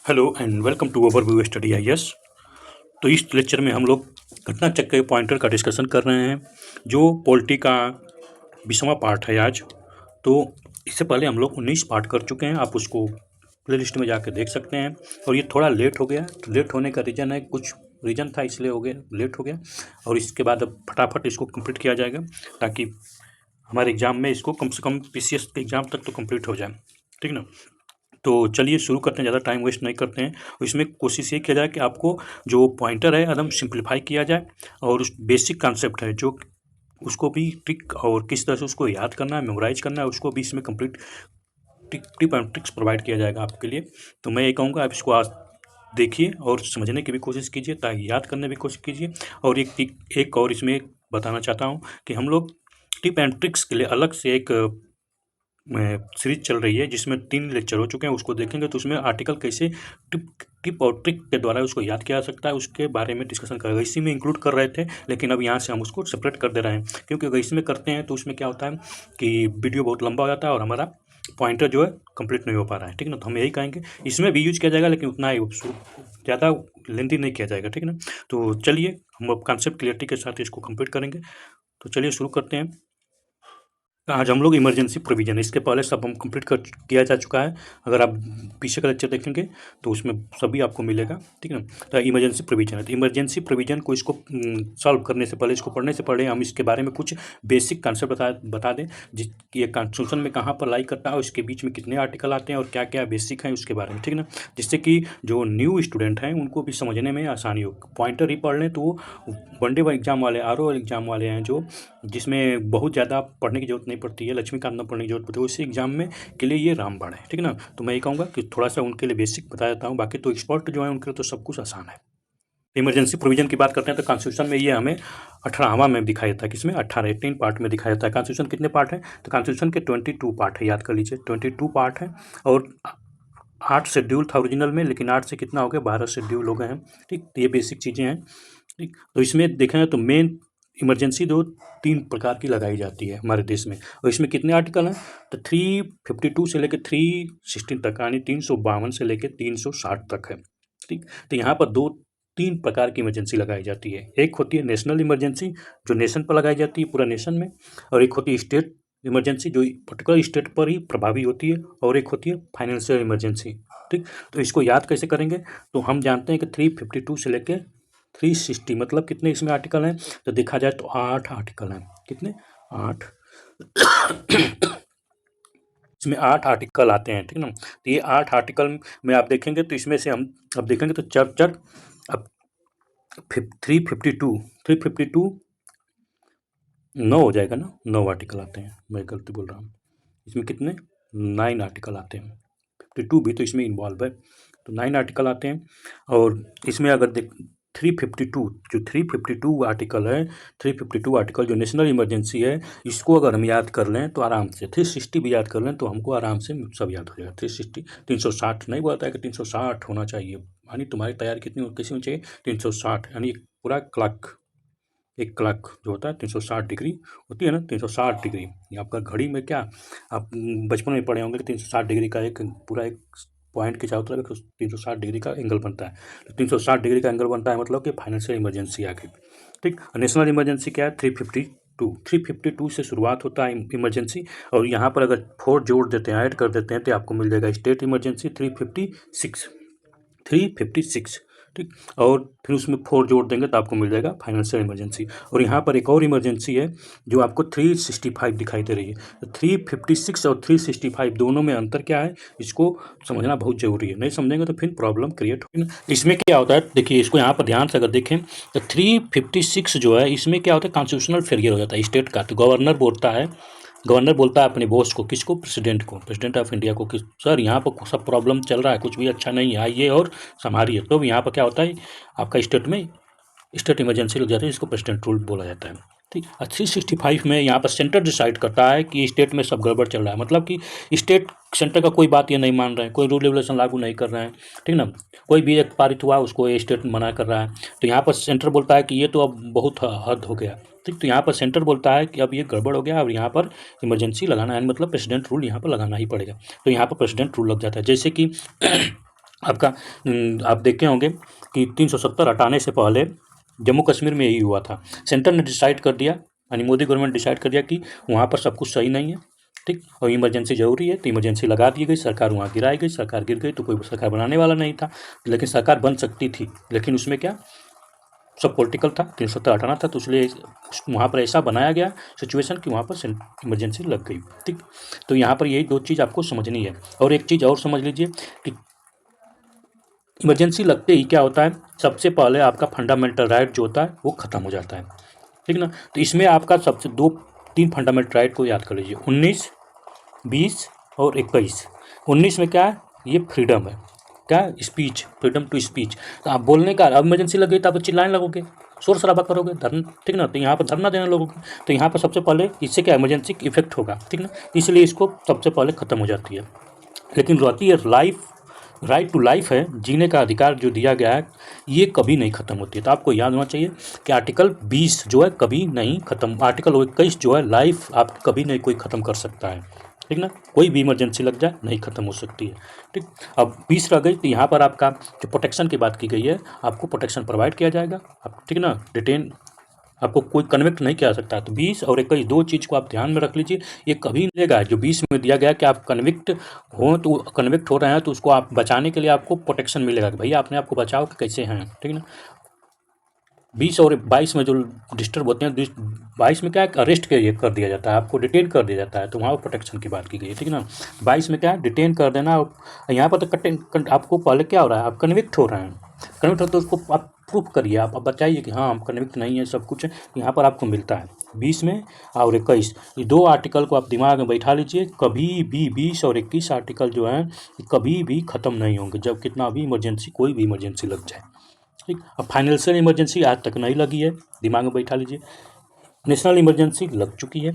Hello and welcome to overview study IAS. तो इस lecture में हम लोग घटना चक्र के पॉइंटर का डिस्कशन कर रहे हैं जो पॉलिटी का 20वां पार्ट है आज। तो इससे पहले हम लोग 19 पार्ट कर चुके हैं, आप उसको प्लेलिस्ट में जाकर देख सकते हैं। और ये थोड़ा लेट हो गया, तो लेट होने का रीज़न है, कुछ रीज़न था इसलिए हो गया, लेट हो गया। और इसके बाद अब फटाफट इसको कंप्लीट किया जाएगा ताकि हमारे एग्ज़ाम में इसको कम से कम पीसीएस के एग्ज़ाम तक तो कंप्लीट हो जाए, ठीक ना। तो चलिए शुरू करते हैं, ज़्यादा टाइम वेस्ट नहीं करते हैं। और इसमें कोशिश ये किया जाए कि आपको जो पॉइंटर है एकदम सिंप्लीफाई किया जाए और उस बेसिक कॉन्सेप्ट है जो उसको भी ट्रिक और किस तरह से उसको याद करना है, मेमोराइज करना है, उसको भी इसमें complete tip and tricks provide किया जाएगा आपके लिए। तो मैं ये कहूँगा आप इसको आज देखिए और समझने की भी कोशिश कीजिए, ताकि याद करने की कोशिश कीजिए। और एक और इसमें बताना चाहता हूँ कि हम लोग टिप एंड ट्रिक्स के लिए अलग से एक सीरीज चल रही है जिसमें 3 लेक्चर हो चुके हैं, उसको देखेंगे तो उसमें आर्टिकल कैसे टिप और ट्रिक के द्वारा उसको याद किया जा सकता है उसके बारे में डिस्कशन करेगा। इसी में इंक्लूड कर रहे थे, लेकिन अब यहाँ से हम उसको सेपरेट कर दे रहे हैं, क्योंकि अगर इसमें करते हैं तो उसमें क्या होता है कि वीडियो बहुत लंबा हो जाता है और हमारा पॉइंटर जो है कंप्लीट नहीं हो पा रहा है, ठीक ना। तो हम यही कहेंगे इसमें भी यूज किया जाएगा, लेकिन उतना ही ज़्यादा लेंथी नहीं किया जाएगा, ठीक ना। तो चलिए हम अब कॉन्सेप्ट क्लियरिटी के साथ इसको कंप्लीट करेंगे। तो चलिए शुरू करते हैं। आज हम लोग इमरजेंसी प्रोविज़न, इसके पहले सब हम कंप्लीट कर किया जा चुका है। अगर आप पीछे का लेक्चर देखेंगे तो उसमें सभी आपको मिलेगा, ठीक है ना। तो इमरजेंसी प्रोविज़न है, तो इमरजेंसी प्रोविज़न को इसको सॉल्व करने से पहले, इसको पढ़ने से पहले हम इसके बारे में कुछ बेसिक कॉन्सेप्ट बता दें ये कॉन्स्टिट्यूशन में कहाँ पर लाई करता है और इसके बीच में कितने आर्टिकल आते हैं और क्या क्या बेसिक हैं उसके बारे में, ठीक है ना। जिससे कि जो न्यू स्टूडेंट हैं उनको भी समझने में आसानी हो। पॉइंटर ही पढ़ लें तो वो वनडे एग्जाम वाले, आरओ एग्जाम वाले हैं जो जिसमें बहुत ज़्यादा पढ़ने की जरूरत नहीं पड़ती है, लक्ष्मीकांत में पढ़ने की जरूरत पड़ती है, उसी एग्जाम में के लिए ये रामबाण है, ठीक है ना। तो मैं ये कहूँगा कि थोड़ा सा उनके लिए बेसिक बता देता हूँ, बाकी तो एक्सपर्ट जो है उनके लिए तो सब कुछ आसान है। इमरजेंसी प्रोविजन की बात करते हैं तो कॉन्स्टिट्यूशन में ये हमें 18वां में दिखाया था, किसमें 18 पार्ट में दिखाया था। कॉन्स्टिट्यूशन कितने पार्ट है, तो कॉन्स्टिट्यूशन के 22 पार्ट है, याद कर लीजिए 22 पार्ट है। और 8 शेड्यूल था ओरिजिनल में, लेकिन 8 से कितना हो गया, 12 शेड्यूल हो गए हैं, ठीक। तो ये बेसिक चीज़ें हैं, ठीक। तो इसमें देखें तो मेन इमरजेंसी 3 प्रकार की लगाई जाती है हमारे देश में। और इसमें कितने आर्टिकल हैं, तो 352 से लेकर 316 तक, यानी 352 से लेकर 360 तक है, ठीक। तो यहाँ पर 3 प्रकार की इमरजेंसी लगाई जाती है। एक होती है नेशनल इमरजेंसी जो नेशन पर लगाई जाती है, पूरा नेशन में। और एक होती है स्टेट इमरजेंसी जो पर्टिकुलर स्टेट पर ही प्रभावी होती है। और एक होती है फाइनेंशियल इमरजेंसी, ठीक। तो इसको याद कैसे करेंगे, तो हम जानते हैं कि 352 से लेकर 360 मतलब कितने इसमें आर्टिकल हैं, तो देखा जाए तो 8 आर्टिकल हैं। कितने, 8 इसमें 8 आर्टिकल आते हैं, ठीक ना। तो ये 8 आर्टिकल में आप देखेंगे तो इसमें से हम अब देखेंगे तो चर अब 352 9 हो जाएगा ना, 9 आर्टिकल आते हैं, मैं गलती बोल रहा हूँ। इसमें कितने, 9 आर्टिकल आते हैं, 52 भी तो इसमें इन्वॉल्व है, तो 9 आर्टिकल आते हैं। और इसमें अगर 352 आर्टिकल है, 352 आर्टिकल जो नेशनल इमरजेंसी है, इसको अगर हम याद कर लें तो आराम से 360 भी याद कर लें तो हमको आराम से सब याद हो जाएगा। 360 360 नहीं बोलता है कि 360 होना चाहिए, यानी तुम्हारी तैयारी कैसी होनी चाहिए, 360, यानी पूरा क्लॉक, एक क्लॉक जो होता है 360 डिग्री होती है ना, 360 डिग्री। ये आपका घड़ी में क्या आप बचपन में पढ़े होंगे कि 360 डिग्री का एक पूरा एक पॉइंट के चारों तरफ 360 डिग्री का एंगल बनता है। तो 360 डिग्री का एंगल बनता है मतलब कि फाइनेंशियल इमरजेंसी आ गई, ठीक। नेशनल इमरजेंसी क्या है, 352 से शुरुआत होता है इमरजेंसी। और यहाँ पर अगर 4 जोड़ देते हैं, ऐड कर देते हैं, तो आपको मिल जाएगा स्टेट इमरजेंसी 356, ठीक। और फिर उसमें 4 जोड़ देंगे तो आपको मिल जाएगा फाइनेंशियल इमरजेंसी। और यहाँ पर एक और इमरजेंसी है जो आपको 365 दिखाई दे रही है। तो 356 और 365 दोनों में अंतर क्या है, इसको समझना बहुत जरूरी है, नहीं समझेंगे तो फिर प्रॉब्लम क्रिएट होगी ना। इसमें क्या होता है, देखिए इसको यहाँ पर ध्यान से अगर देखें तो 356 जो है, इसमें क्या होता है, कॉन्स्टिट्यूशनल फेलियर हो जाता है स्टेट का। तो गवर्नर बोलता है अपने बॉस को, किसको, प्रेसिडेंट को, प्रेसिडेंट ऑफ इंडिया को, कि सर यहाँ पर सब प्रॉब्लम चल रहा है, कुछ भी अच्छा नहीं है, आइए और संभालिए। तो यहाँ पर क्या होता है, आपका स्टेट में स्टेट इमरजेंसी लग जाती है, इसको प्रेसिडेंट रूल बोला जाता है, ठीक। 365 में यहाँ पर सेंटर डिसाइड करता है कि स्टेट में सब गड़बड़ चल रहा है, मतलब कि स्टेट सेंटर का कोई बात ये नहीं मान रहे हैं, कोई रूल रेगुलेशन लागू नहीं कर रहे हैं, ठीक ना। कोई भी एक पारित हुआ उसको स्टेट मना कर रहा है, तो यहाँ पर सेंटर बोलता है कि ये तो अब बहुत हद हो गया, ठीक। तो यहाँ पर सेंटर बोलता है कि अब ये गड़बड़ हो गया और यहाँ पर इमरजेंसी लगाना है, मतलब प्रेसिडेंट रूल यहाँ पर लगाना ही पड़ेगा। तो यहाँ पर प्रेसिडेंट रूल लग जाता है। जैसे कि आपका आप देखे होंगे कि 370 हटाने से पहले जम्मू कश्मीर में यही हुआ था। सेंटर ने डिसाइड कर दिया, यानी मोदी गवर्नमेंट डिसाइड कर दिया कि वहाँ पर सब कुछ सही नहीं है, ठीक, और इमरजेंसी ज़रूरी है, तो इमरजेंसी लगा दी गई, सरकार वहाँ गिराई गई, सरकार गिर गई तो कोई सरकार बनाने वाला नहीं था, लेकिन सरकार बन सकती थी, लेकिन उसमें क्या सब पॉलिटिकल था, 370 हटाना था, तो इसलिए वहाँ पर ऐसा बनाया गया सिचुएशन कि वहाँ पर इमरजेंसी लग गई, ठीक। तो यहाँ पर यही दो चीज़ आपको समझनी है। और एक चीज़ और समझ लीजिए कि इमरजेंसी लगते ही क्या होता है, सबसे पहले आपका फंडामेंटल राइट जो होता है वो ख़त्म हो जाता है, ठीक ना। तो इसमें आपका सबसे 2-3 फंडामेंटल राइट को याद कर लीजिए, 19, 20 और 21। 19 में क्या है, ये फ्रीडम है, क्या, स्पीच, फ्रीडम टू स्पीच। तो आप बोलने का, अब इमरजेंसी लग गई तो आप चिल्लाने लगोगे, शोर शराबा करोगे, धरना, ठीक ना, तो यहाँ पर धरना देने लगोगे, तो यहाँ पर सबसे पहले इससे क्या इमरजेंसी इफेक्ट होगा, ठीक ना, इसलिए इसको सबसे पहले ख़त्म हो जाती है। लेकिन रहती है लाइफ, राइट टू लाइफ है, जीने का अधिकार जो दिया गया है, ये कभी नहीं ख़त्म होती है। तो आपको याद होना चाहिए कि आर्टिकल 20 जो है कभी नहीं ख़त्म, आर्टिकल 21 जो है लाइफ आप कभी नहीं कोई ख़त्म कर सकता है, ठीक ना, कोई भी इमरजेंसी लग जाए नहीं ख़त्म हो सकती है, ठीक। अब 20 रह गई, तो यहाँ पर आपका जो प्रोटेक्शन की बात की गई है, आपको प्रोटेक्शन प्रोवाइड किया जाएगा, आप, ठीक ना, डिटेन आपको कोई कन्विक्ट नहीं किया सकता। तो 20 और 21 दो चीज़ को आप ध्यान में रख लीजिए, ये कभी नहीं मिलेगा। जो 20 में दिया गया कि आप कन्विक्ट हो, तो कन्विक्ट हो रहे हैं तो उसको आप बचाने के लिए आपको प्रोटेक्शन मिलेगा कि भैया अपने आप को बचाओ कि कैसे हैं, ठीक ना। 20 और 22 में जो डिस्टर्ब होते हैं, 22 में क्या है, अरेस्ट कर दिया जाता है, आपको डिटेन कर दिया जाता है, तो वहाँ पर प्रोटेक्शन की बात की गई है, ठीक ना। 22 में क्या है, डिटेन कर देना, और यहाँ पर तो आपको पहले क्या हो रहा है, आप कन्विक्ट हो रहे हैं, कन्विक्ट हो तो उसको आप प्रूफ करिए, आप बताइए कि हाँ हम कन्विक्ट नहीं है, सब कुछ है, यहाँ पर आपको मिलता है 20 में और 21। ये दो आर्टिकल को आप दिमाग में बैठा लीजिए, कभी भी 20 और 21 आर्टिकल जो है कभी भी ख़त्म नहीं होंगे, जब कितना भी इमरजेंसी, कोई भी इमरजेंसी लग जाए, ठीक। अब फाइनेंशियल इमरजेंसी आज तक नहीं लगी है, दिमाग में बैठा लीजिए, नेशनल इमरजेंसी लग चुकी है,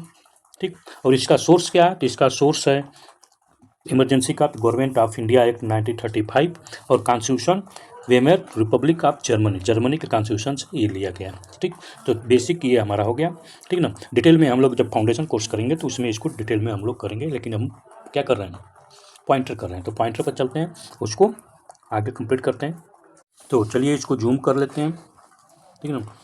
ठीक। और इसका सोर्स क्या है, तो इसका सोर्स है इमरजेंसी का गवर्नमेंट ऑफ इंडिया एक्ट 1935 और constitution Weimar Republic of Germany, Germany के कॉन्स्टिट्यूशन से ये लिया गया, ठीक। तो बेसिक ये हमारा हो गया, ठीक ना। डिटेल में हम लोग जब फाउंडेशन कोर्स करेंगे तो उसमें इसको डिटेल में हम लोग करेंगे, लेकिन हम क्या कर रहे हैं, पॉइंटर कर रहे हैं, तो पॉइंटर पर चलते हैं, उसको आगे कंप्लीट करते हैं। तो चलिए इसको जूम कर लेते हैं, ठीक है ना।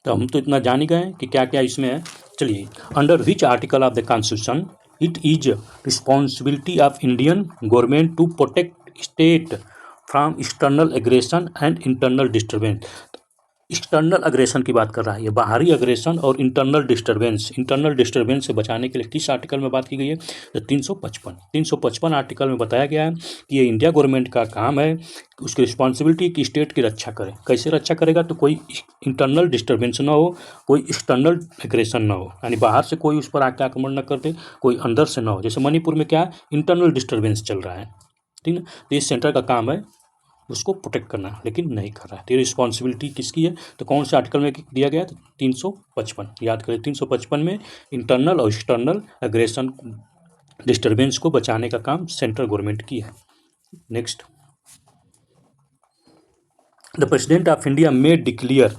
तो हम तो इतना जान ही गए कि क्या क्या इसमें है। चलिए, under which article of the constitution it is responsibility of Indian government to protect state from external aggression and internal disturbance. External aggression की बात कर रहा है, ये बाहरी अग्रेशन और इंटरनल डिस्टर्बेंस से बचाने के लिए किस आर्टिकल में बात की गई है, तो 355 आर्टिकल में बताया गया है कि ये इंडिया गवर्नमेंट का काम है, उसकी रिस्पॉन्सिबिलिटी कि स्टेट की रक्षा करे। कैसे रक्षा करेगा, तो कोई इंटरनल डिस्टर्बेंस ना हो, कोई एक्सटर्नल एग्रेशन ना हो, यानी बाहर से कोई उस पर आके आक्रमण न कर दे, कोई अंदर से ना हो। जैसे मणिपुर में क्या है, इंटरनल डिस्टर्बेंस चल रहा है, ठीक ना, तो ये सेंटर का काम है उसको प्रोटेक्ट करना, लेकिन नहीं कर रहा है। तो ये रिस्पॉन्सिबिलिटी किसकी है, तो कौन से आर्टिकल में दिया गया, तो 355, याद करें 355 में इंटरनल और एक्सटर्नल एग्रेशन डिस्टर्बेंस को बचाने का काम सेंट्रल गवर्नमेंट की है। Next, the president of India may declare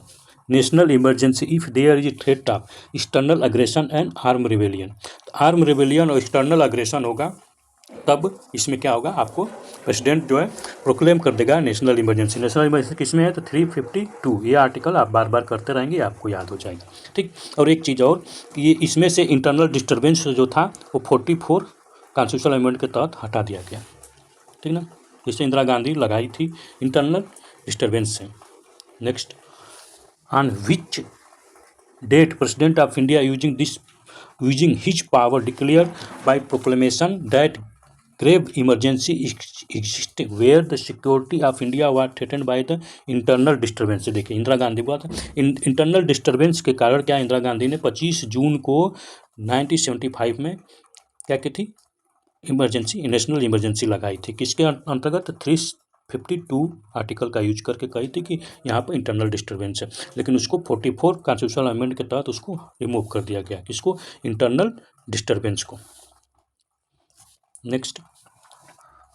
national emergency if there is threat of external aggression and arm rebellion. Arm rebellion और एक्सटर्नल अग्रेशन होगा तब इसमें क्या होगा, आपको प्रेसिडेंट जो है प्रोक्लेम कर देगा नेशनल इमरजेंसी। नेशनल इमरजेंसी किसमें है, तो 352, ये आर्टिकल आप बार बार करते रहेंगे, आपको याद हो जाएगा, ठीक। और एक चीज़ और कि ये इसमें से इंटरनल डिस्टर्बेंस जो था वो 44 कॉन्स्टिट्यूशनल अमेंडमेंट के तहत हटा दिया गया, ठीक ना, जिससे इंदिरा गांधी लगाई थी इंटरनल डिस्टर्बेंस से। Next, on which date president of India using his power declared by proclamation that grave emergency existed where the security of India was threatened by the internal disturbance। देखिए इंदिरा गांधी बात इंटरनल डिस्टर्बेंस के कारण क्या इंदिरा गांधी ने 25 जून को 1975 में क्या की थी, इमरजेंसी, नेशनल इमरजेंसी लगाई थी, किसके अंतर्गत 352 आर्टिकल का यूज करके कही थी कि यहाँ पर इंटरनल डिस्टर्बेंस है, लेकिन उसको 44 कॉन्स्टिट्यूशनल अमेंडमेंट के तहत उसको रिमूव कर दिया गया, किसको, इंटरनल डिस्टर्बेंस को। Next,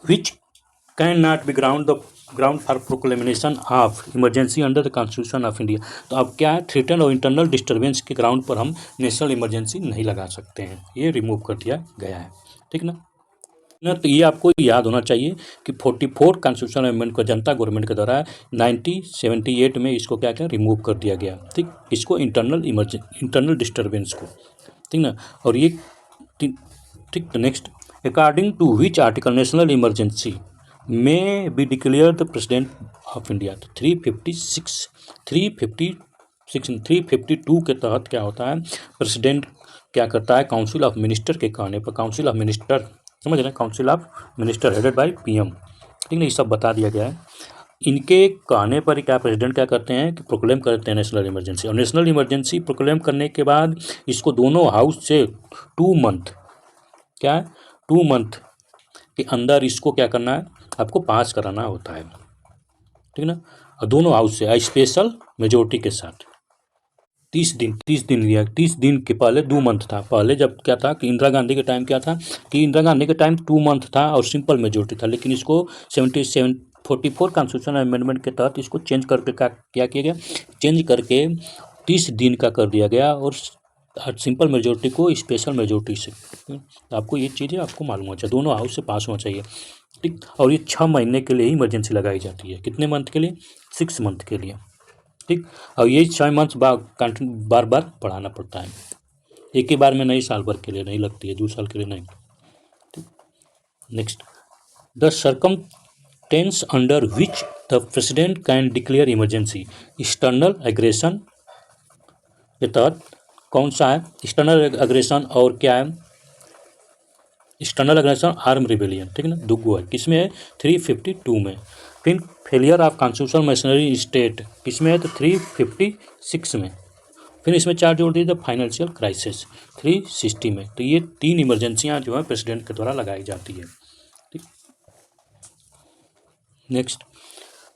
which can not B ground for proclamation of emergency under the constitution of India. तो अब क्या है, थ्रेटन और इंटरनल डिस्टर्बेंस के ग्राउंड पर हम नेशनल इमरजेंसी नहीं लगा सकते हैं, ये रिमूव कर दिया गया है, ठीक ना। ना, तो ये आपको याद होना चाहिए कि 44 कॉन्स्टिट्यूशनल अमेंडमेंट को जनता गवर्नमेंट के द्वारा 1978 में इसको क्या क्या रिमूव कर दिया गया, ठीक, इसको इंटरनल डिस्टर्बेंस को, ठीक ना। और ये ठीक, तो next, according to which article national emergency में be declare the president of India. तो 352 के तहत क्या होता है, प्रेसिडेंट क्या करता है, काउंसिल ऑफ मिनिस्टर के कहने पर, काउंसिल ऑफ मिनिस्टर, समझ रहे हैं, council of minister headed by PM, ठीक है, ये सब बता दिया गया है। इनके कहने पर क्या प्रेसिडेंट क्या करते हैं कि प्रोक्लेम करते हैं नेशनल इमरजेंसी, और नेशनल इमरजेंसी प्रोक्लेम करने के बाद इसको दोनों हाउस से 2 मंथ, क्या है, 2 मंथ के अंदर इसको क्या करना है, आपको पास कराना होता है, ठीक ना। और दोनों हाउस से स्पेशल मेजोरिटी के साथ 30 दिन लिया, 30 दिन के पहले 2 मंथ था। पहले जब क्या था कि इंदिरा गांधी के टाइम क्या था कि इंदिरा गांधी के टाइम 2 मंथ था और सिंपल मेजोरिटी था, लेकिन इसको 44 कॉन्स्टिट्यूशनल अमेंडमेंट के तहत इसको चेंज करके क्या किया गया, चेंज करके 30 दिन का कर दिया गया, और सिंपल मेजोरिटी को स्पेशल मेजोरिटी से। तो आपको ये चीज़ें आपको मालूम होना चाहिए, दोनों हाउस से पास होना चाहिए, ठीक। और ये 6 महीने के लिए ही इमरजेंसी लगाई जाती है, कितने मंथ के लिए, 6 मंथ के लिए, ठीक। और ये 6 मंथ बार बार बढ़ाना पड़ता है, एक ही बार में नहीं, साल भर के लिए नहीं लगती है, 2 साल के लिए नहीं, ठीक। Next, the circumstance under which the president can declare emergency, external aggression के तहत कौन सा है, एक्सटर्नल एग्रेशन, और क्या है, एक्सटर्नल एग्रेशन, आर्म रिबेलियन, ठीक ना, दुगो है, किसमें है, 352 में। फिर failure of constitutional machinery state किसमें है, तो 356 में। फिर इसमें 4 जोड़ दिए, द फाइनेंशियल क्राइसिस 360 में। तो ये 3 इमरजेंसियाँ जो है प्रेसिडेंट के द्वारा लगाई जाती है, ठीक। नेक्स्ट,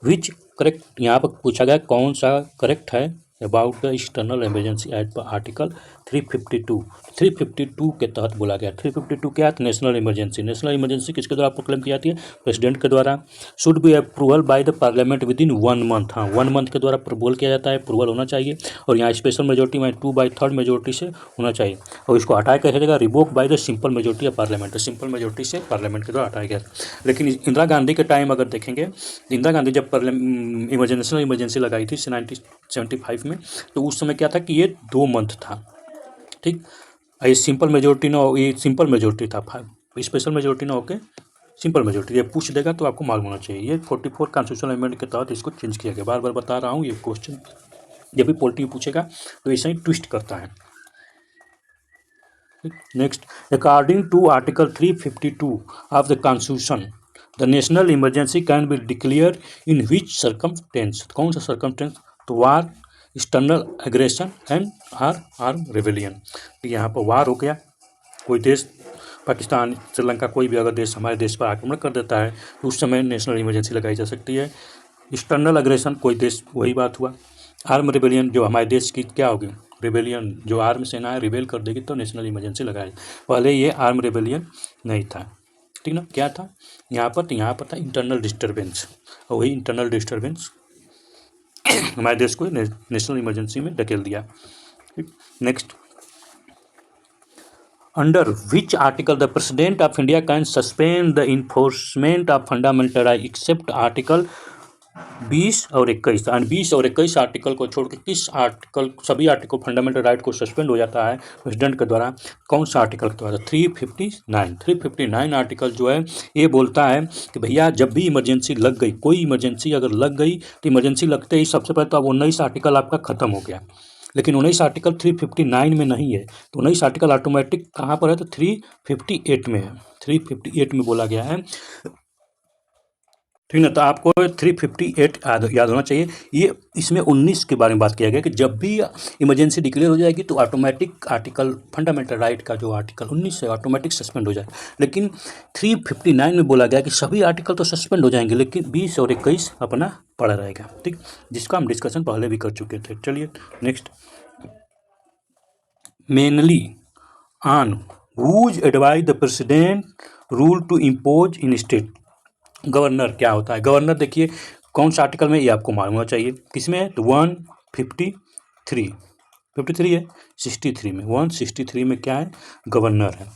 विच करेक्ट, यहाँ पर पूछा गया कौन सा करेक्ट है about the external emergency act पर आर्टिकल 352 के तहत बोला गया। 352 क्या है, नेशनल इमरजेंसी, नेशनल इमरजेंसी किसके द्वारा प्रोक्लेम की जाती है, प्रेसिडेंट के द्वारा। Should be approval by the parliament within 1 month, हाँ 1 मंथ के द्वारा अप्रूवल किया जाता है, अप्रूवल होना चाहिए, और यहाँ स्पेशल मेजोरिटी में 2/3 मेजोरिटी से होना चाहिए, और इसको हटाया कैसे जाएगा, revoke by the simple majority of parliament, simple majority से पार्लियामेंट के द्वारा हटाया गया। लेकिन इंदिरा गांधी के टाइम अगर देखेंगे, इंदिरा गांधी जब नेशनल इमरजेंसी लगाई थी 1975 में, तो उस समय क्या था कि ये 2 मंथ था, ठीक। ये सिंपल मेजोरिटी ना हो, ये सिंपल मेजोरिटी था, स्पेशल मेजोरिटी ना होके सिंपल मेजोरिटी, ये पूछ देगा तो आपको मालूम होना चाहिए। ये 44 कॉन्स्टिट्यूशनल अमेंडमेंट के तहत इसको चेंज किया गया, बार बार बता रहा हूँ, ये क्वेश्चन जब भी पॉलिटी पूछेगा तो ऐसा ही ट्विस्ट करता है। Next, according to article 352 of the constitution the national emergency can be declare in which circumstance, कौन सा सर्कमस्टेंस, तो war, external aggression and arm rebellion. तो यहाँ पर वार हो गया, कोई देश, पाकिस्तान, श्रीलंका, कोई भी अगर देश हमारे देश पर आक्रमण कर देता है तो उस समय नेशनल इमरजेंसी लगाई जा सकती है। एक्सटर्नल एग्रेशन, कोई देश, वही बात हुआ। आर्म रिवेलियन, जो हमारे देश की क्या होगी, रिवेलियन, जो आर्म सेना है रिवेल कर देगी तो नेशनल इमरजेंसी लगाए। पहले ये आर्म रिवेलियन नहीं था, ठीक ना, क्या था यहाँ पर, तो यहाँ पर था इंटरनल डिस्टर्बेंस, और वही इंटरनल डिस्टर्बेंस हमारे देश को नेशनल इमरजेंसी में धकेल दिया। Next, under which article the president of India can suspend the enforcement of fundamental right except article 20 और 21, एंड 20 और 21 आर्टिकल को छोड़ के किस आर्टिकल, सभी आर्टिकल फंडामेंटल राइट को सस्पेंड हो जाता है प्रेसिडेंट के द्वारा, कौन सा आर्टिकल के द्वारा, 359 आर्टिकल जो है ये बोलता है कि भैया जब भी इमरजेंसी लग गई, कोई इमरजेंसी अगर लग गई तो इमरजेंसी लगते ही सबसे पहले तो अब 19 आर्टिकल आपका खत्म हो गया, लेकिन 19 आर्टिकल 359 में नहीं है, तो 19 आर्टिकल ऑटोमेटिक कहाँ पर है, तो 358 में है, 358 में बोला गया है, ठीक ना। तो आपको 358 याद होना चाहिए। ये इसमें 19 के बारे में बात किया गया कि जब भी इमरजेंसी डिक्लेयर हो जाएगी तो ऑटोमेटिक आर्टिकल फंडामेंटल राइट का जो आर्टिकल 19 है ऑटोमेटिक सस्पेंड हो जाएगा, लेकिन 359 में बोला गया कि सभी आर्टिकल तो सस्पेंड हो जाएंगे लेकिन 20 और 21 अपना पड़ा रहेगा, ठीक, जिसका हम डिस्कशन पहले भी कर चुके थे। चलिए next, mainly on whose advice the president rule to impose in state, governor क्या होता है, गवर्नर देखिए कौन सा आर्टिकल में, ये आपको मालूम होना चाहिए, किसमें है, तो 153 है, 63 में, 163 में क्या है, गवर्नर है,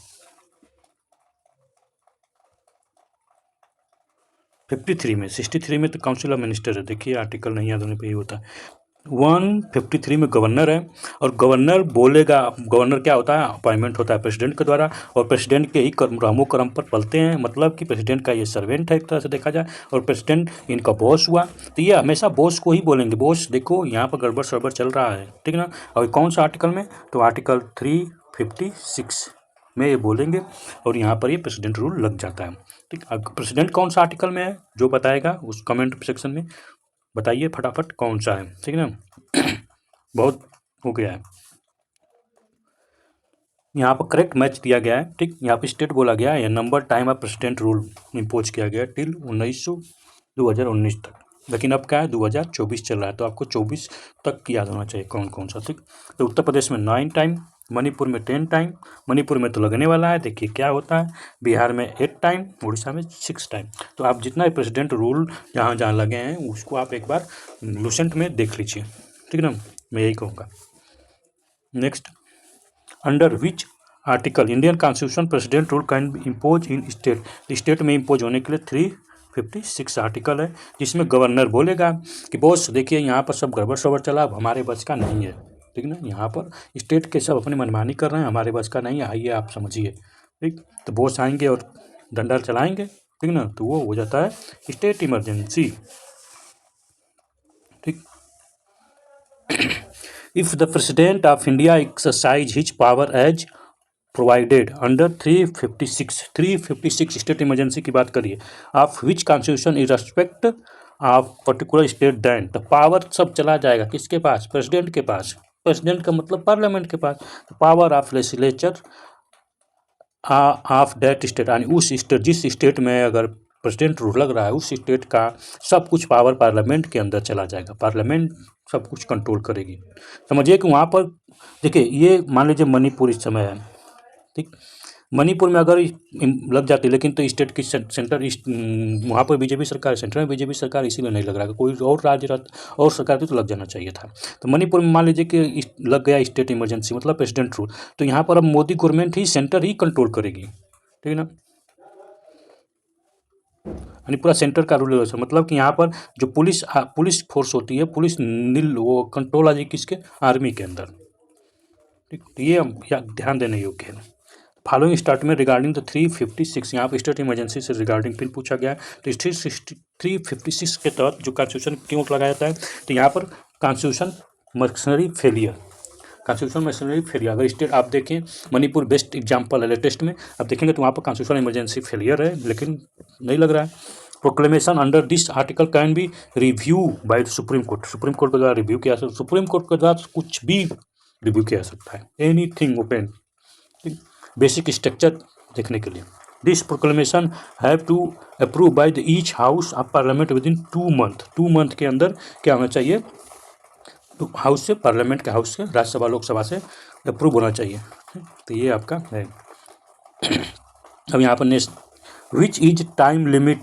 53 में, 63 में तो काउंसिल ऑफ मिनिस्टर है। देखिए आर्टिकल नहीं याद होने पे ये होता है। 153 में गवर्नर है, और गवर्नर बोलेगा। गवर्नर क्या होता है? अपॉइंटमेंट होता है प्रेसिडेंट के द्वारा, और प्रेसिडेंट के ही रामो क्रम पर पलते हैं, मतलब कि प्रेसिडेंट का ये सर्वेंट है एक तरह से देखा जाए, और प्रेसिडेंट इनका बॉस हुआ। तो ये हमेशा बॉस को ही बोलेंगे, बॉस देखो यहाँ पर गड़बड़ सड़बड़ चल रहा है, ठीक ना। और कौन सा आर्टिकल में? तो आर्टिकल 356 में ये बोलेंगे, और यहाँ पर ये प्रेसिडेंट रूल लग जाता है, ठीक। अब प्रेसिडेंट कौन सा आर्टिकल में है जो बताएगा उस कमेंट सेक्शन में बताइए फटाफट कौन सा है, ठीक है ना। बहुत हो गया है यहाँ पर, करेक्ट मैच दिया गया है, ठीक। यहाँ पे स्टेट बोला गया है या number time of president rule impose किया गया टिल 2019 तक, लेकिन अब क्या है 2024 चल रहा है, तो आपको 24 तक याद होना चाहिए कौन कौन सा, ठीक। तो उत्तर प्रदेश में 9 टाइम, मणिपुर में 10 टाइम, मणिपुर में तो लगने वाला है, देखिए क्या होता है। बिहार में 8 टाइम, उड़ीसा में 6 टाइम। तो आप जितना प्रेसिडेंट रूल जहाँ जहाँ लगे हैं उसको आप एक बार लूसेंट में देख लीजिए, ठीक है ना, मैं यही कहूँगा। Next, under which article Indian constitution president rule can be impose in state. State में इम्पोज होने के लिए 356 आर्टिकल है, जिसमें गवर्नर बोलेगा कि बॉस देखिए यहाँ पर सब गड़बड़ सड़बड़ चला, अब हमारे बस का नहीं है, ठीक ना। यहाँ पर स्टेट के सब अपनी मनमानी कर रहे हैं, हमारे बस का नहीं है, आइए आप समझिए, ठीक। तो बॉस आएंगे और डंडा चलाएंगे, ठीक ना, तो वो हो जाता है स्टेट इमरजेंसी, ठीक। If the president of India exercise his power as provided under 356 state emergency की बात करिए, of which constitution in respect of particular state then, तो पावर सब चला जाएगा किसके पास? प्रेसिडेंट के पास। प्रेसिडेंट का मतलब पार्लियामेंट के पास। तो power of legislature of that state, यानी उस स्टेट, जिस स्टेट में अगर प्रेसिडेंट रूल लग रहा है उस स्टेट का सब कुछ पावर पार्लियामेंट के अंदर चला जाएगा, पार्लियामेंट सब कुछ कंट्रोल करेगी। समझिए कि वहाँ पर देखिए, ये मान लीजिए मणिपुर इस समय है, ठीक। मणिपुर में अगर लग जाती, लेकिन तो स्टेट की सेंटर वहाँ पर बीजेपी सरकार है, सेंटर में बीजेपी सरकार, इसीलिए नहीं लग रहा है। कोई और राज्य रहता और सरकार थी तो लग जाना चाहिए था। तो मणिपुर में मान लीजिए कि लग गया स्टेट इमरजेंसी, मतलब प्रेसिडेंट रूल, तो यहाँ पर अब मोदी गवर्नमेंट ही सेंटर ही कंट्रोल करेगी, ठीक है ना। यानी पूरा सेंटर का रूल है, मतलब कि यहाँ पर जो पुलिस फोर्स होती है, पुलिस वो कंट्रोल आ जाएगी किसके? आर्मी के अंदर, ठीक। तो ये ध्यान देने योग्य है। फॉलोइंग स्टार्ट में रिगार्डिंग द 356, यहाँ पर स्टेट इमरजेंसी से रिगार्डिंग फिर पूछा गया है। तो 356 के तहत जो कॉन्स्टिट्यूशन क्यों लगाया जाता है, तो यहाँ पर constitution machinery failure, constitution machinery failure. अगर स्टेट आप देखें, मणिपुर बेस्ट एग्जाम्पल है, लेटेस्ट में आप देखेंगे तो वहाँ पर कॉन्स्टिट्यूशन इमरजेंसी फेलियर है, लेकिन नहीं लग रहा है। Proclamation under this article can be review by the supreme court, supreme court के द्वारा रिव्यू किया सकता है, सुप्रीम कोर्ट के द्वारा कुछ भी रिव्यू किया सकता है, एनीथिंग ओपन, बेसिक स्ट्रक्चर देखने के लिए। This proclamation have to approve by the each house of parliament within 2 month, 2 month के अंदर क्या होना चाहिए? तो हाउस से, पार्लियामेंट के हाउस से, राज्यसभा लोकसभा से अप्रूव होना चाहिए। तो ये आपका है। अब यहाँ पर next, which is time limit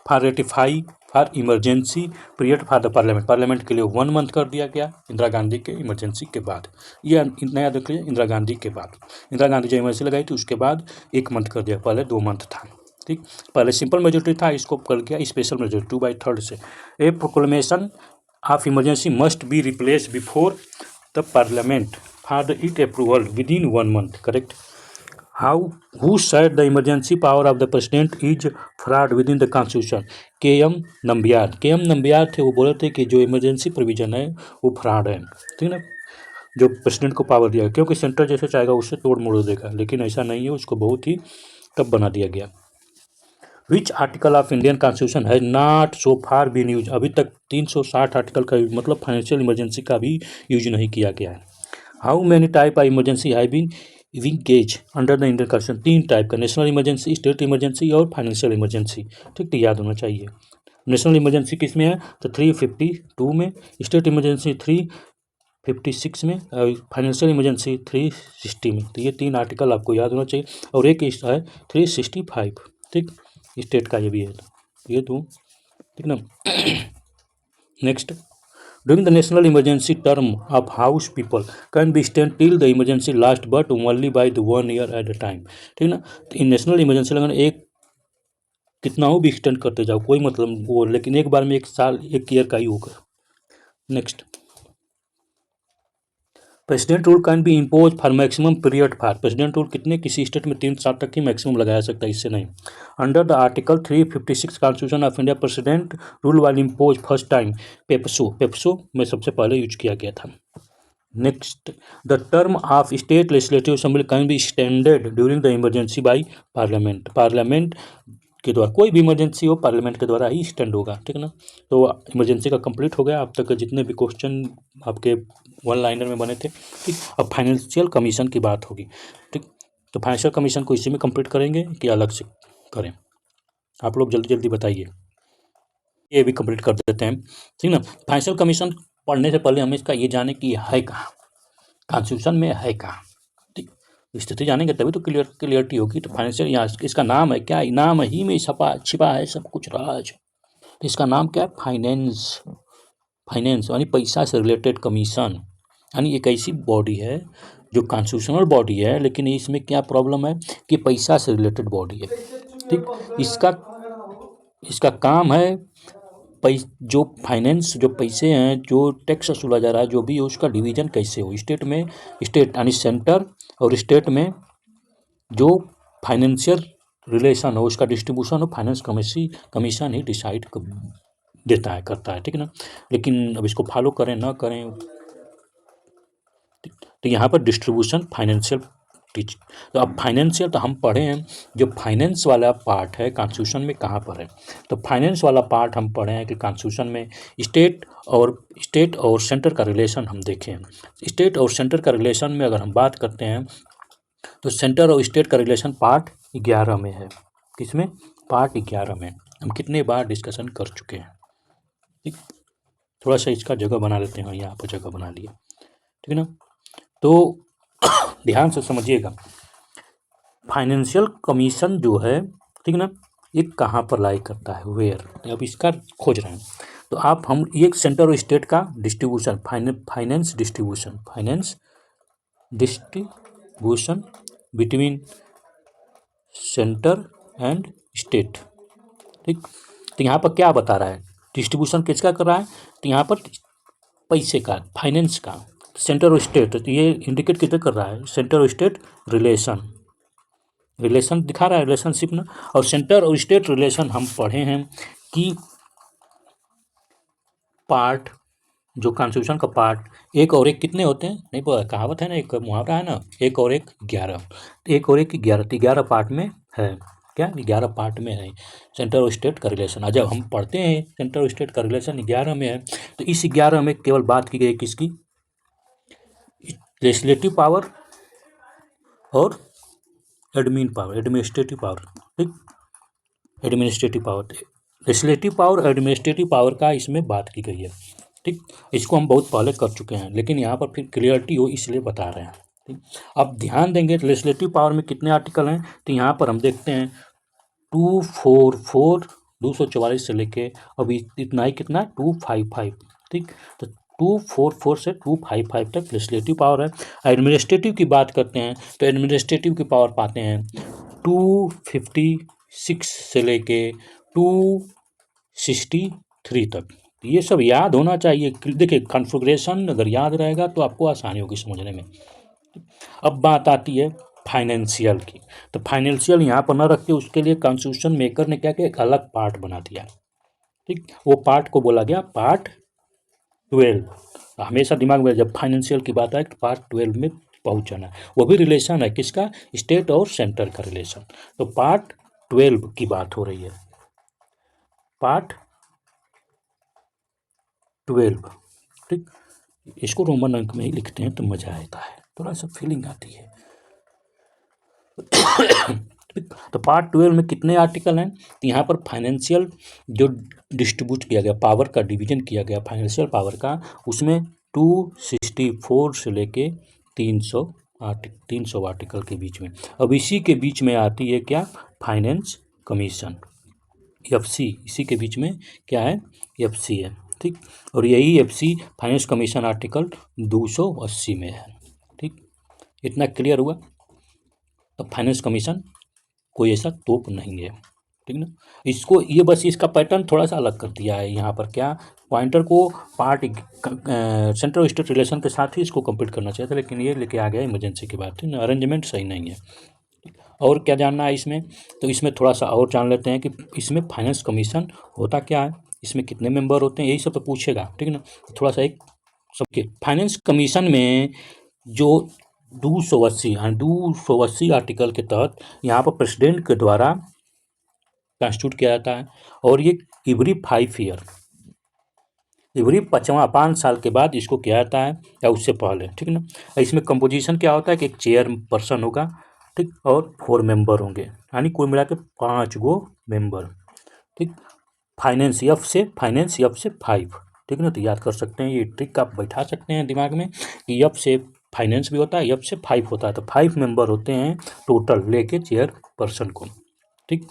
for ratify for emergency period for the parliament, parliament के लिए 1 मंथ कर दिया गया इंदिरा गांधी के इमरजेंसी के बाद। ये नया देख लीजिए, इंदिरा गांधी के बाद, इंदिरा गांधी जब इमरजेंसी लगाई थी उसके बाद 1 मंथ कर दिया, पहले 2 मंथ था, ठीक। पहले सिंपल मेजोरिटी था, इसको कर दिया स्पेशल मेजोरिटी 2/3 से। A proclamation of emergency must be replace before the parliament for the it approval within 1 month, correct. Who said the emergency power of the president is fraud within the constitution? KM. Nambiar, KM. Nambiar थे, वो बोले थे कि जो emergency provision है वो fraud है, ठीक है ना। जो प्रेसिडेंट को पावर दिया, क्योंकि सेंटर जैसे चाहेगा उससे तोड़ मोड़ देगा, लेकिन ऐसा नहीं है, उसको बहुत ही तब बना दिया गया। Which article of Indian constitution है not so far been use, अभी तक 360 आर्टिकल का मतलब फाइनेंशियल इमरजेंसी का भी यूज नहीं किया गया है। How many type of emergency have been विंगेज under the Indian constitution, 3 type का, नेशनल इमरजेंसी, स्टेट इमरजेंसी और फाइनेंशियल इमरजेंसी, ठीक। तो याद होना चाहिए। नेशनल इमरजेंसी किस में है? तो 352 में, स्टेट इमरजेंसी 356 में, और फाइनेंशियल इमरजेंसी 360 में। तो ये 3 आर्टिकल आपको याद होना चाहिए, और एक है 365, ठीक, स्टेट का ये भी है, ये दो, ठीक ना। Next, during the national emergency term of house people can be extended till the emergency last but only by the 1 year at a time, ठीक ना। तो इन नेशनल इमरजेंसी लगन एक कितना हो भी एक्सटेंड करते जाओ, कोई मतलब वो, लेकिन एक बार में 1 साल 1 ईयर का ही होगा। Next, president rule can be impose for maximum period for, president rule कितने, किसी स्टेट में 3 साल तक ही मैक्सिमम लगाया सकता है, इससे नहीं। Under the article 356 constitution of India, president rule was impose first time PEPSU में सबसे पहले यूज किया गया था। Next, the term of state legislative assembly can be extended during the emergency by parliament के द्वारा, कोई भी इमरजेंसी हो पार्लियामेंट के द्वारा ही एक्सटेंड होगा, ठीक है ना। तो इमरजेंसी का कंप्लीट हो गया, अब तक जितने भी क्वेश्चन आपके 1 लाइनर में बने थे, ठीक। अब फाइनेंशियल कमीशन की बात होगी, ठीक। तो फाइनेंशियल कमीशन को इसी में कंप्लीट करेंगे कि अलग से करें, आप लोग जल्दी जल्दी बताइए। ये भी कंप्लीट कर देते हैं, ठीक ना। फाइनेंशियल कमीशन पढ़ने से पहले हमें इसका ये जाने कि है कहाँ, कॉन्स्टिट्यूशन में है कहाँ, ठीक। स्थिति जानेंगे तभी तो क्लियरिटी होगी। तो फाइनेंशियल, यहाँ इसका नाम है क्या, नाम ही में छिपा है सब कुछ राज। तो इसका नाम क्या है, फाइनेंस यानी पैसा से रिलेटेड कमीशन, यानी एक ऐसी बॉडी है जो कॉन्स्टिट्यूशनल बॉडी है, लेकिन इसमें क्या प्रॉब्लम है कि पैसा से रिलेटेड बॉडी है, ठीक। इसका काम है जो फाइनेंस, जो पैसे हैं, जो टैक्स वसूला जा रहा है, जो भी हो, उसका डिवीजन कैसे हो स्टेट में, स्टेट यानी सेंटर और स्टेट में जो फाइनेंशियल रिलेशन हो, उसका डिस्ट्रीब्यूशन हो, फाइनेंस कमीशन ही डिसाइड देता है, करता है, ठीक है ना। लेकिन अब इसको फॉलो करें ना करें, तो यहाँ पर डिस्ट्रीब्यूशन फाइनेंशियल टीच, तो अब फाइनेंशियल तो हम पढ़े हैं, जो फाइनेंस वाला पार्ट है कॉन्स्टिट्यूशन में कहाँ पर है, तो फाइनेंस वाला पार्ट हम पढ़े हैं कि कॉन्स्टिट्यूशन में स्टेट और सेंटर का रिलेशन हम देखें। स्टेट और सेंटर का रिलेशन में अगर हम बात करते हैं तो सेंटर और स्टेट का रिलेशन पार्ट 11 में है। किसमें, पार्ट 11 में हम कितने बार डिस्कशन कर चुके हैं, ठीक। थोड़ा सा इसका जगह बना लेते हैं, यहाँ पर जगह बना लिया, ठीक है ना। तो ध्यान से समझिएगा, फाइनेंशियल कमीशन जो है, ठीक ना, ये कहाँ पर लाई करता है, वेयर, अब इसका खोज रहे हैं। तो हम ये सेंटर और स्टेट का distribution, finance distribution between centre and state, ठीक। तो यहाँ पर क्या बता रहा है, डिस्ट्रीब्यूशन किसका कर रहा है, तो यहाँ पर पैसे का, फाइनेंस का, सेंटर और स्टेट, तो ये इंडिकेट किधर कर रहा है, सेंटर और स्टेट रिलेशन दिखा रहा है, रिलेशनशिप ना। और सेंटर और स्टेट रिलेशन हम पढ़े हैं कि पार्ट, जो कॉन्स्टिट्यूशन का पार्ट 1 और 1 कितने होते हैं, नहीं पता, कहावत है ना, एक मुहावरा है ना, 1 और 1 11, 1 और 1 11 पार्ट में है, क्या 11 पार्ट में है सेंटर और स्टेट का रिलेशन। और जब हम पढ़ते हैं सेंटर और स्टेट का रिलेशन 11 में है, तो इस 11 में केवल बात की गई किसकी, लेजिस्लेटिव पावर और एडमिनिस्ट्रेटिव पावर, ठीक। Administrative power, legislative power, administrative power का इसमें बात की गई है, ठीक। इसको हम बहुत पहले कर चुके हैं, लेकिन यहाँ पर फिर क्लियरिटी हो इसलिए बता रहे हैं, ठीक। अब ध्यान देंगे लेजिस्लेटिव पावर में कितने आर्टिकल हैं, तो यहाँ पर हम देखते हैं 244 से लेके अभी इतना ही, कितना 255, ठीक। तो 244 से 255 तक लेजिस्लेटिव पावर है। एडमिनिस्ट्रेटिव की बात करते हैं तो एडमिनिस्ट्रेटिव की पावर पाते हैं 256 से लेके 263 तक। ये सब याद होना चाहिए, देखिए कॉन्फ़िगरेशन अगर याद रहेगा तो आपको आसानी होगी समझने में। अब बात आती है फाइनेंशियल की, तो फाइनेंशियल यहाँ पर न रख के उसके लिए कॉन्स्टिट्यूशन मेकर ने क्या किया, एक अलग पार्ट बना दिया, ठीक। वो पार्ट को बोला गया पार्ट 12। हमेशा दिमाग में जब फाइनेंशियल की बात आए तो पार्ट 12 में पहुँचाना, वो भी रिलेशन है किसका, स्टेट और सेंटर का रिलेशन। तो पार्ट 12 की बात हो रही है, पार्ट 12, ठीक। इसको रोमन अंक में ही लिखते हैं तो मजा आता है, थोड़ा सा फीलिंग आती है। तो पार्ट 12 में कितने आर्टिकल हैं, तो यहाँ पर फाइनेंशियल जो डिस्ट्रीब्यूट किया गया, पावर का डिवीजन किया गया फाइनेंशियल पावर का, उसमें 264 से लेके 300 आर्टिकल के बीच में। अब इसी के बीच में आती है क्या, फाइनेंस कमीशन, FC, इसी के बीच में क्या है, FC है, ठीक। और यही FC फाइनेंस कमीशन आर्टिकल 280 में है, ठीक। इतना क्लियर हुआ। तो फाइनेंस कमीशन कोई ऐसा तोप नहीं है, ठीक ना। इसको ये बस इसका पैटर्न थोड़ा सा अलग कर दिया है यहाँ पर, क्या पॉइंटर को पार्ट सेंट्रल स्टेट रिलेशन के साथ ही इसको कंप्लीट करना चाहिए था, लेकिन ये लेके आ गया इमरजेंसी के बाद, ठीक ना। अरेंजमेंट सही नहीं है। और क्या जानना है इसमें, तो इसमें थोड़ा सा और जान लेते हैं कि इसमें फाइनेंस कमीशन होता क्या है, इसमें कितने मेंबर होते हैं, यही सब तो पूछेगा, ठीक ना। थोड़ा सा एक सबके फाइनेंस कमीशन में जो 280 आर्टिकल के तहत यहाँ पर प्रेसिडेंट के द्वारा कॉन्स्टिट्यूट किया जाता है, और ये एवरी 5 ईयर, एवरी 5 साल के बाद इसको किया जाता है, या उससे पहले, ठीक ना। इसमें कंपोजिशन क्या होता है कि एक चेयर पर्सन होगा, ठीक, और 4 मेंबर होंगे, यानी कुल मिला के 5 गो मेंबर, ठीक। फाइनेंस एफ से 5, ठीक ना। तो याद कर सकते हैं, ये ट्रिक आप बैठा सकते हैं दिमाग में कि एफ से फाइनेंस भी होता है, एफ से 5 होता है, तो 5 मेंबर होते हैं टोटल लेके चेयर पर्सन को, ठीक।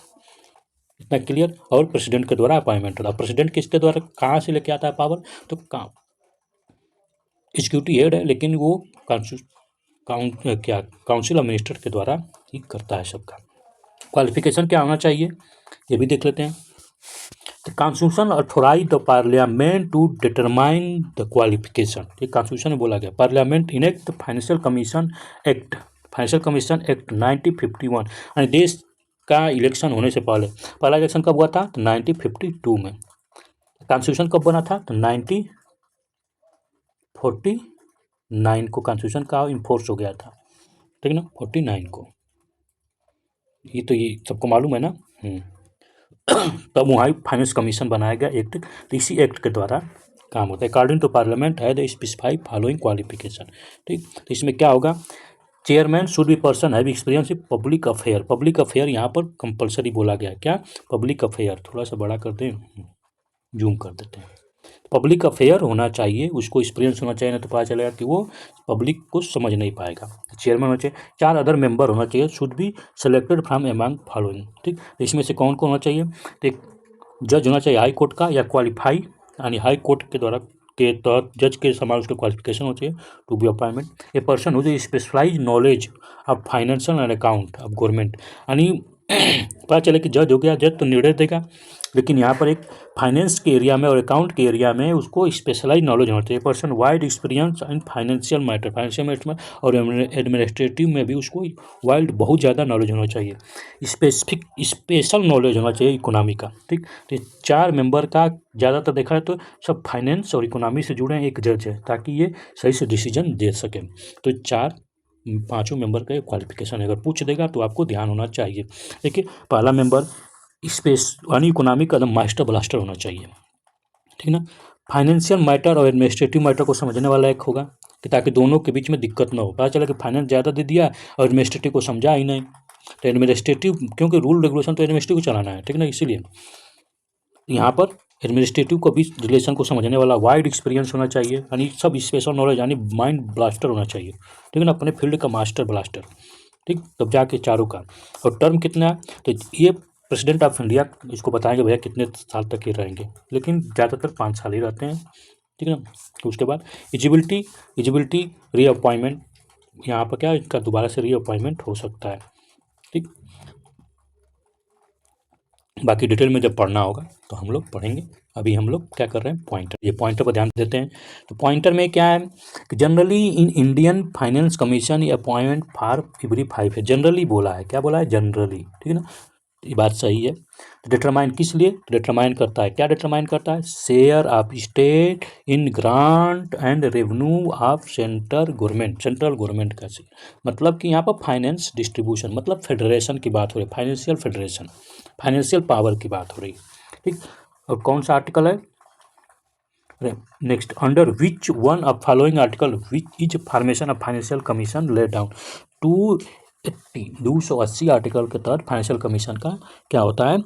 इतना क्लियर। और प्रेसिडेंट के द्वारा अपॉइंटमेंट होता है। प्रेसिडेंट किसके द्वारा कहाँ से लेके आता है पावर, तो काम एग्जीक्यूटिव हेड है, लेकिन वो काउंसिल ऑफ मिनिस्टर के द्वारा ही करता है सबका। क्वालिफिकेशन क्या होना चाहिए ये भी देख लेते हैं। The Constitution authorize the Parliament to determine the qualification। ये कॉन्स्टिट्यूशन में बोला गया, parliament enact financial commission act, 1951, यानी देश का इलेक्शन होने से पहले, पहला इलेक्शन कब हुआ था, तो 1952 में। कॉन्स्टिट्यूशन कब बना था, तो 1949 को कॉन्स्टिट्यूशन का इन्फोर्स हो गया था, ठीक ना, 49 को। ये सबको मालूम है ना। तब वहाँ फाइनेंस कमीशन बनाया गया एक्ट, तो इसी एक्ट के द्वारा काम होता है। अकॉर्डिंग टू पार्लियामेंट है द स्पेसिफाई फॉलोइंग क्वालिफिकेशन, ठीक। तो इसमें क्या होगा, chairman should be person have experience in public affair. Public affair यहाँ पर कंपलसरी बोला गया, क्या पब्लिक अफेयर, थोड़ा सा बड़ा कर दें, जूम कर देते हैं। पब्लिक अफेयर होना चाहिए, उसको एक्सपीरियंस होना चाहिए, नहीं तो पता चलेगा कि वो पब्लिक को समझ नहीं पाएगा। चेयरमैन होना चाहिए, 4 अदर मेंबर होना चाहिए, should be selected from among following, ठीक। इसमें से कौन कौन होना चाहिए, तो एक जज होना चाहिए हाई कोर्ट का, या क्वालिफाई, यानी हाई कोर्ट के द्वारा के तहत जज के समान उसके क्वालिफिकेशन होना चाहिए to be appointment. A person हो जो specialise knowledge of financial and account of government, यानी पता चले कि जज हो गया, जज तो निर्णय देगा, लेकिन यहाँ पर एक फाइनेंस के एरिया में और अकाउंट के एरिया में उसको स्पेशलाइज नॉलेज होना चाहिए। Person wide experience in financial matter में और एडमिनिस्ट्रेटिव में भी उसको वाइड बहुत ज़्यादा नॉलेज होना चाहिए। स्पेशल नॉलेज होना चाहिए इकोनॉमी का, ठीक। तो 4 मेंबर का ज़्यादातर देखा है तो सब फाइनेंस और इकोनॉमी से जुड़े हैं, एक जज है, ताकि ये सही से डिसीजन दे सकें। तो 5 मेंबर का क्वालिफिकेशन अगर पूछ देगा तो आपको ध्यान होना चाहिए। देखिए, पहला मेंबर यानी इकोनॉमिक का मास्टर ब्लास्टर होना चाहिए, ठीक ना। फाइनेंशियल मैटर और एडमिनिस्ट्रेटिव मैटर को समझने वाला एक होगा, कि ताकि दोनों के बीच में दिक्कत ना हो। पता चला कि फाइनेंस ज़्यादा दे दिया और एडमिनिस्ट्रेटिव को समझा ही नहीं, तो एडमिनिस्ट्रेटिव, क्योंकि रूल रेगुलेशन तो एडमिनिस्ट्रेटिव को चलाना है, ठीक ना, इसीलिए यहाँ पर एडमिनिस्ट्रेटिव को भी रिलेशन को समझने वाला वाइड एक्सपीरियंस होना चाहिए, यानी सब स्पेशल नॉलेज, यानी माइंड ब्लास्टर होना चाहिए, ठीक है ना, अपने फील्ड का मास्टर ब्लास्टर, ठीक। तब जाके चारों का। और टर्म कितना है, तो ये प्रेसिडेंट ऑफ इंडिया इसको बताएंगे भैया कितने साल तक ये रहेंगे, लेकिन ज़्यादातर 5 साल ही रहते हैं, ठीक है ना। तो उसके बाद एलिजिबिलिटी रीअपॉइंटमेंट, यहाँ पर क्या इनका दोबारा से रीअपॉइंटमेंट हो सकता है, ठीक। बाकी डिटेल में जब पढ़ना होगा तो हम लोग पढ़ेंगे। अभी हम लोग क्या कर रहे हैं, पॉइंटर, ये पॉइंटर पर ध्यान देते हैं। तो पॉइंटर में क्या है कि generally in Indian finance commission ये अपॉइंटमेंट फॉर एवरी 5 है, जनरली बोला है, क्या बोला है, जनरली, ठीक है ना, ये बात सही है। तो डिटरमाइन किस लिए, डिटरमाइन करता है, क्या डिटरमाइन करता है, share of state in grant and revenue of central government का से, मतलब कि यहाँ पर फाइनेंस डिस्ट्रीब्यूशन, मतलब फेडरेशन की बात हो रही है, फाइनेंशियल फेडरेशन, फाइनेंशियल पावर की बात हो रही है, ठीक। और कौन सा आर्टिकल है, next, under which one of following article which is formation of financial commission let down, 280 article के तहत फाइनेंशियल कमीशन का क्या होता है,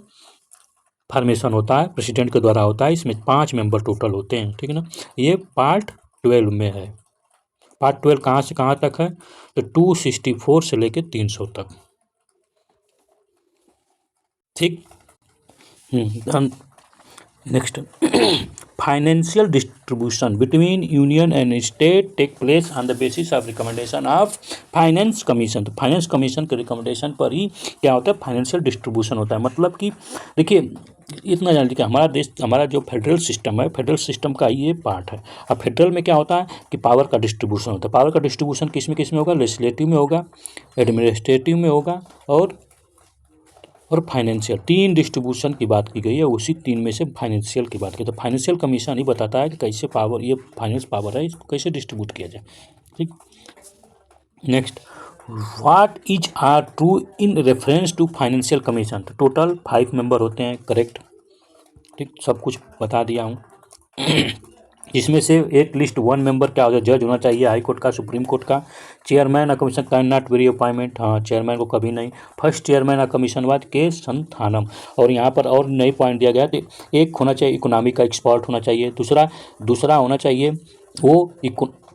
फॉर्मेशन होता है, प्रेसिडेंट के द्वारा होता है। इसमें 5 मेंबर टोटल होते हैं, ठीक है ना। ये पार्ट 12 में है। पार्ट 12 कहाँ से कहाँ तक है, तो 264 से लेके 300 तक, ठीक। Next financial distribution between union and state take place on the basis of recommendation of finance commission. तो फाइनेंस कमीशन के रिकमेंडेशन पर ही क्या होता है, फाइनेंशियल डिस्ट्रीब्यूशन होता है। मतलब कि देखिए इतना जान लीजिए कि हमारा देश, हमारा जो फेडरल सिस्टम है, फेडरल सिस्टम का ये पार्ट है। अब फेडरल में क्या होता है कि पावर का डिस्ट्रीब्यूशन होता है। पावर का डिस्ट्रीब्यूशन किस में होगा, लेजिस्लेटिव में होगा, एडमिनिस्ट्रेटिव में होगा और फाइनेंशियल। तीन डिस्ट्रीब्यूशन की बात की गई है, उसी तीन में से फाइनेंशियल की बात की। तो फाइनेंशियल कमीशन ही बताता है कि कैसे पावर, ये फाइनेंस पावर है, इसको कैसे डिस्ट्रीब्यूट किया जाए। ठीक, next, what is are true in reference to financial commission. तो टोटल 5 मेंबर होते हैं, करेक्ट। ठीक, सब कुछ बता दिया हूँ। इसमें से एक लिस्ट 1 मेंबर क्या हो जाए, जज होना चाहिए हाई कोर्ट का, सुप्रीम कोर्ट का। Chairman a commission can not very appointment, हाँ चेयरमैन को कभी नहीं। फर्स्ट चेयरमैन अ कमीशन वाद के संथानम। और यहाँ पर और नई पॉइंट दिया गया, तो एक होना चाहिए इकोनॉमी का एक्सपर्ट होना चाहिए, दूसरा होना चाहिए वो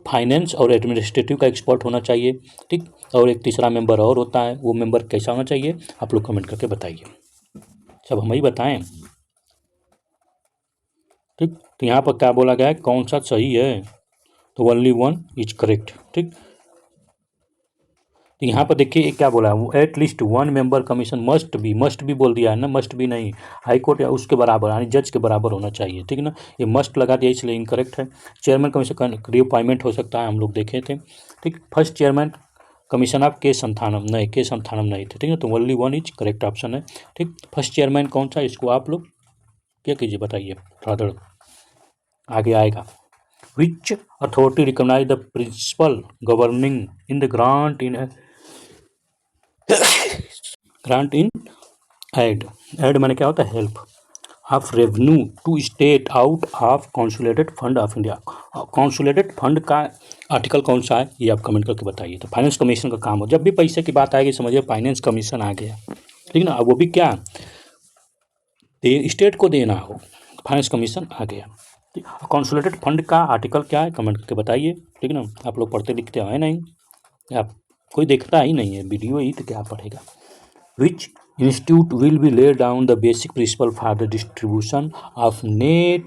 फाइनेंस और एडमिनिस्ट्रेटिव का एक्सपर्ट होना चाहिए। ठीक, और एक तीसरा मेंबर और होता है, वो मेंबर कैसा होना चाहिए आप लोग कमेंट करके बताइए, सब हम ही बताएं। ठीक, तो यहाँ पर क्या बोला गया है, कौन सा सही है, तो ओनली 1 इज करेक्ट। ठीक, तो यहाँ पर देखिए क्या बोला है, at least 1 member commission must भी बोल दिया है ना, मस्ट भी नहीं, हाई कोर्ट या उसके बराबर यानी जज के बराबर होना चाहिए। ठीक है ना, ये मस्ट लगा दिया इसलिए इनकरेक्ट है। चेयरमैन कमीशन का रीअपॉइंटमेंट हो सकता है, हम लोग देखे थे। ठीक, फर्स्ट चेयरमैन कमीशन ऑफ के संथानम नहीं, के संथानम नहीं थे। ठीक है, तो ओनली 1 इज करेक्ट ऑप्शन है। ठीक, फर्स्ट चेयरमैन कौन सा, इसको आप लोग क्या कीजिए बताइए, थोड़ा आगे आएगा। Which authority recognize the principle governing in the grant in aid माने क्या होता है, help of revenue to state out of consolidated fund of India. Consolidated fund का आर्टिकल कौन सा है, ये आप कमेंट करके बताइए। तो फाइनेंस कमीशन का काम हो, जब भी पैसे की बात आएगी समझिए फाइनेंस कमीशन आ गया। ठीक ना, वो भी क्या स्टेट को देना हो, फाइनेंस कमीशन आ गया। कॉन्सुलेटेड फंड का आर्टिकल क्या है कमेंट करके बताइए। ठीक है ना, आप लोग पढ़ते लिखते हैं नहीं, आप कोई देखता ही नहीं है वीडियो ही, तो क्या पढ़ेगा। Which institute will be lay down the basic principle for the distribution of net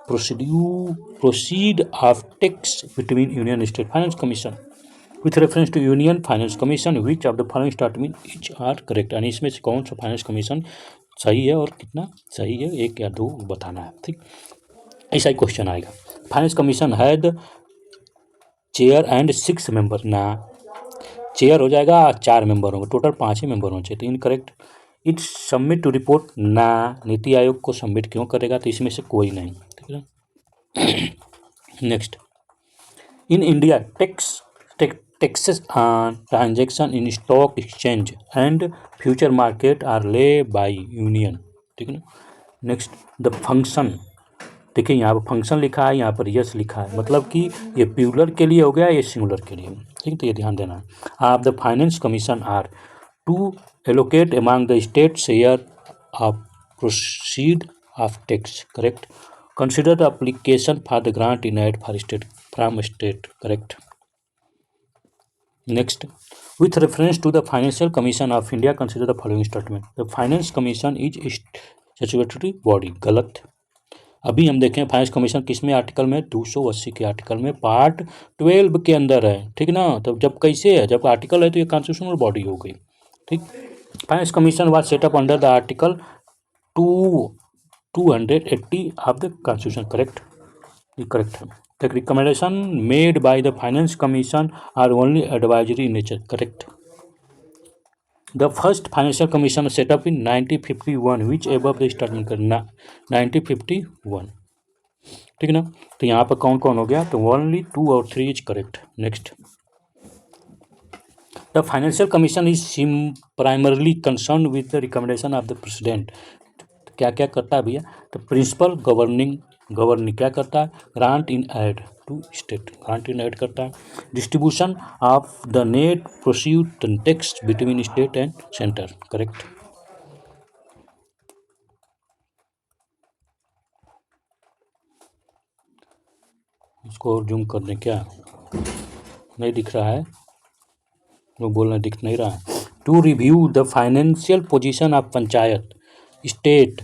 proceed of tax between union state finance commission with reference to union finance commission, which of the following statement each are correct. यानी इसमें से कौन सा finance commission सही है और कितना सही है, 1 या 2 बताना है। ठीक, ऐसा ही क्वेश्चन आएगा। Finance commission had chair and 6 member, ना चेयर हो जाएगा 4 मेंबर होंगे, टोटल 5 ही मेंबर होने चाहिए, तो incorrect. It submit to report, ना नीति आयोग को सबमिट क्यों करेगा, तो इसमें से कोई नहीं। ठीक है, next, in India taxes on transaction in stock exchange and future market are lay by union. ठीक है ना, नेक्स्ट, द फंक्शन, देखिए यहाँ पर फंक्शन लिखा है, यहाँ पर यस लिखा है, मतलब कि ये प्लूरल के लिए हो गया, ये सिंगुलर के लिए। ठीक है, तो ये ध्यान देना है। आप the finance commission are to allocate among the state share of proceed of tax, correct. Consider the application for the grant in aid for state from state, correct. Next, with reference to the Financial Commission of India, consider the following statement. The Finance Commission is a statutory body, गलत। अभी हम देखें finance commission किस में article में, 280 के article में part 12 के अंदर है। ठीक ना, तब जब कैसे है, जब आर्टिकल है तो ये कॉन्स्टिट्यूशनल बॉडी हो गई। ठीक, finance commission was setup under the article 280 of the constitution, correct, ये करेक्ट है। The recommendation made by the Finance Commission are only advisory in nature, correct. The first Financial Commission set up in 1951, which above the statement करना 1951। ठीक है ना, तो यहाँ पर कौन कौन हो गया, तो ओनली 2 और 3 is correct. Next, the financial commission is primarily concern with the recommendation of the president. क्या क्या करता है भैया, तो प्रिंसिपल गवर्निंग क्या करता है, grant in aid to state, grant in aid करता है। Distribution of the net proceed tax between state and centre, correct. इसको और जूम कर दें क्या, नहीं दिख रहा है, लोग बोल रहे हैं दिख नहीं रहा है। To review the financial position of panchayat, state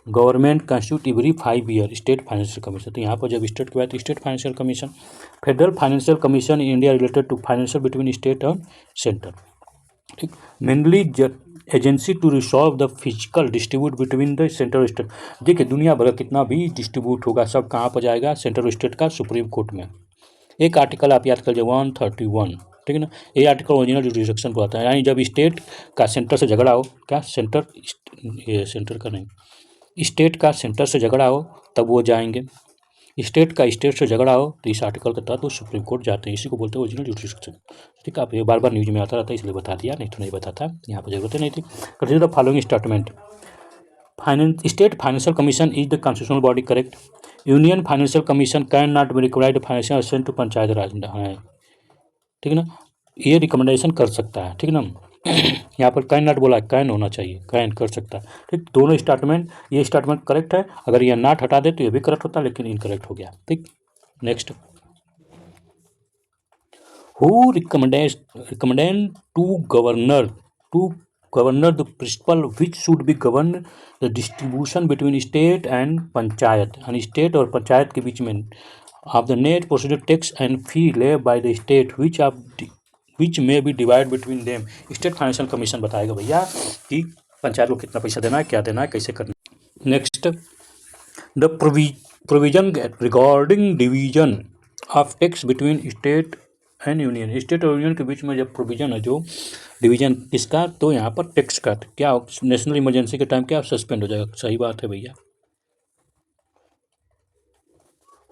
government constitute every 5 year state financial commission. तो यहाँ पर जब स्टेट की बात, state financial commission, federal financial commission in India related to financial between state और सेंटर। ठीक, mainly agency to resolve the physical distribute between the centre और state. देखिए दुनिया भर कितना भी डिस्ट्रीब्यूट होगा सब कहाँ पर जाएगा, सेंटर और स्टेट का सुप्रीम कोर्ट में। एक आर्टिकल आप याद कर लीजिए 131, ठीक है ना, ये आर्टिकल ओरिजिनल जुडिक्शन को आता है, यानी जब स्टेट का सेंटर से झगड़ा हो, क्या सेंटर, ये सेंटर का नहीं, स्टेट का सेंटर से झगड़ा हो तब वो जाएंगे, स्टेट का स्टेट से झगड़ा हो तो इस आर्टिकल के तहत वो सुप्रीम कोर्ट जाते हैं, इसी को बोलते हैं ओरिजिनल जुडिक्शन। ठीक है, आप ये बार बार न्यूज में आता रहता है इसलिए बता दिया, नहीं तो नहीं बताता, यहाँ पर जरूरत नहीं थी। Consider the following statement, state financial commission is the constitutional body, correct. Union financial commission can not be required financial assistant to panchayat raj, है ठीक है ना, ये रिकमेंडेशन कर सकता है, ठीक है ना। यहाँ पर कैन नॉट बोला, कैन होना चाहिए, कैन कर सकता है, ठीक। दोनों स्टेटमेंट, ये स्टेटमेंट करेक्ट है, अगर ये नॉट हटा दे तो ये भी करेक्ट होता, लेकिन इनकरेक्ट हो गया, ठीक। Next, who recommend to governor the principle which should be govern the distribution between state and panchayat, यानी स्टेट और पंचायत के बीच में of the net procedure tax and fee lay by the state which may be divide between them. State financial commission बताएगा भैया कि पंचायत को कितना पैसा देना है, क्या देना है, कैसे करना है। Next, the provision regarding division of tax between state and union, state और यूनियन के बीच में जब प्रोविजन है जो डिवीजन किसका, तो यहाँ पर टैक्स का, क्या नेशनल इमरजेंसी के टाइम क्या सस्पेंड हो जाएगा, सही बात है भैया।